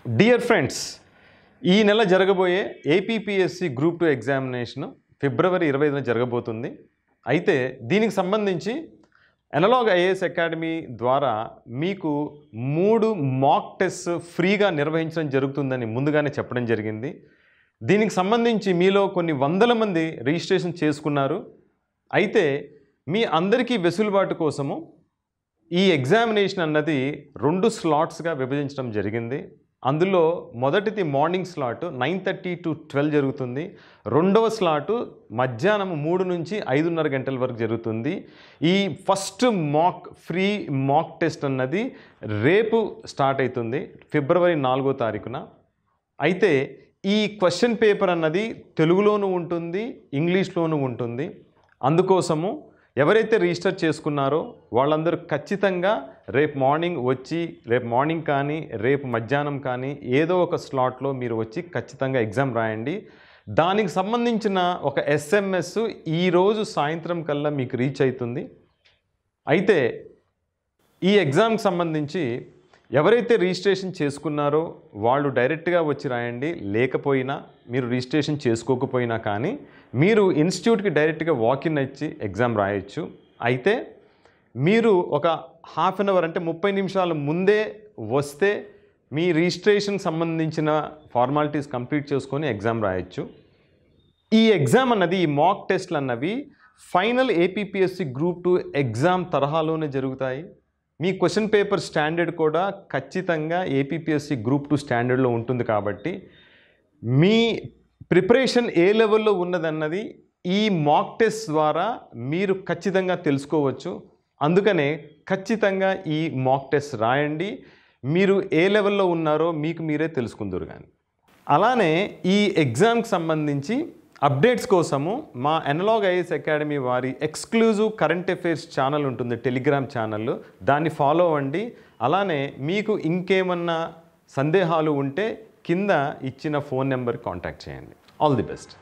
Dear friends, ఈ నెల జరగబోయే ఏపీపీఎస్సీ గ్రూప్ 2 ఎగ్జామినేషన్ ఫిబ్రవరి 25న జరగబోతుంది. అయితే దీనికి సంబంధించి అనలాగ్ ఐఏఎస్ అకాడమీ ద్వారా మీకు 3 మాక్ టెస్ట్ ఫ్రీగా నిర్వహించడం జరుగుతుందని ముందుగానే చెప్పడం జరిగింది. దీనికి సంబంధించి మీలో కొన్ని వందల మంది రిజిస్ట్రేషన్ చేసుకున్నారు. అయితే మీ అందరికీ వెసులుబాటు కోసము ఈ ఎగ్జామినేషన్ అన్నది 2 స్లాట్స్గా విభజించడం జరిగింది. అందులో మొదటిది మార్నింగ్ స్లాట్ 9:30 to 12 జరుగుతుంది. రెండవ స్లాటు మధ్యాహ్నం 3 నుంచి 5:30 గంటల వరకు జరుగుతుంది. ఈ ఫస్ట్ ఫ్రీ మాక్ టెస్ట్ అన్నది రేపు స్టార్ట్ అవుతుంది, ఫిబ్రవరి 4వ తారీఖున. అయితే ఈ క్వశ్చన్ పేపర్ అన్నది తెలుగులోనూ ఉంటుంది, ఇంగ్లీష్లోనూ ఉంటుంది. అందుకోసము ఎవరైతే రిజిస్టర్ చేసుకున్నారో వాళ్ళందరూ ఖచ్చితంగా రేపు మార్నింగ్ వచ్చి, రేపు మార్నింగ్ కానీ రేపు మధ్యాహ్నం కానీ ఏదో ఒక స్లాట్లో మీరు వచ్చి ఖచ్చితంగా ఎగ్జామ్ రాయండి. దానికి సంబంధించిన ఒక SMS ఈరోజు సాయంత్రం కల్లా మీకు రీచ్ అవుతుంది. అయితే ఈ ఎగ్జామ్కి సంబంధించి ఎవరైతే రిజిస్ట్రేషన్ చేసుకున్నారో వాళ్ళు డైరెక్ట్గా వచ్చి రాయండి. లేకపోయినా మీరు రిజిస్ట్రేషన్ చేసుకోకపోయినా కానీ మీరు ఇన్స్టిట్యూట్కి డైరెక్ట్గా వాకిన్ ఇచ్చి ఎగ్జామ్ రాయొచ్చు. అయితే మీరు ఒక హాఫ్ అన్ అవర్ అంటే 30 నిమిషాల ముందే వస్తే మీ రిజిస్ట్రేషన్ సంబంధించిన ఫార్మాలిటీస్ కంప్లీట్ చేసుకొని ఎగ్జామ్ రాయొచ్చు. ఈ ఎగ్జామ్ అన్నది, ఈ మాక్ టెస్ట్లు అన్నవి ఫైనల్ ఏపీపీఎస్సీ గ్రూప్ 2 ఎగ్జామ్ తరహాలోనే జరుగుతాయి. మీ క్వశ్చన్ పేపర్ స్టాండర్డ్ కూడా ఖచ్చితంగా ఏపీపీఎస్సీ గ్రూప్ 2 స్టాండర్డ్లో ఉంటుంది. కాబట్టి మీ ప్రిపరేషన్ ఏ లెవెల్లో ఉన్నదన్నది ఈ మాక్ టెస్ట్ ద్వారా మీరు ఖచ్చితంగా తెలుసుకోవచ్చు. అందుకనే ఖచ్చితంగా ఈ మాక్ టెస్ట్ రాయండి. మీరు ఏ లెవెల్లో ఉన్నారో మీకు మీరే తెలుసుకుందరు. కానీ అలానే ఈ ఎగ్జామ్కి సంబంధించి అప్డేట్స్ కోసము మా అనలాగ్ ఐఏఎస్ అకాడమీ వారి ఎక్స్క్లూజివ్ కరెంట్ అఫైర్స్ ఛానల్ ఉంటుంది, టెలిగ్రామ్ ఛానల్. దాన్ని ఫాలో అవ్వండి. అలానే మీకు ఇంకేమన్నా సందేహాలు ఉంటే కింద ఇచ్చిన ఫోన్ నెంబర్కి కాంటాక్ట్ చేయండి. All the best.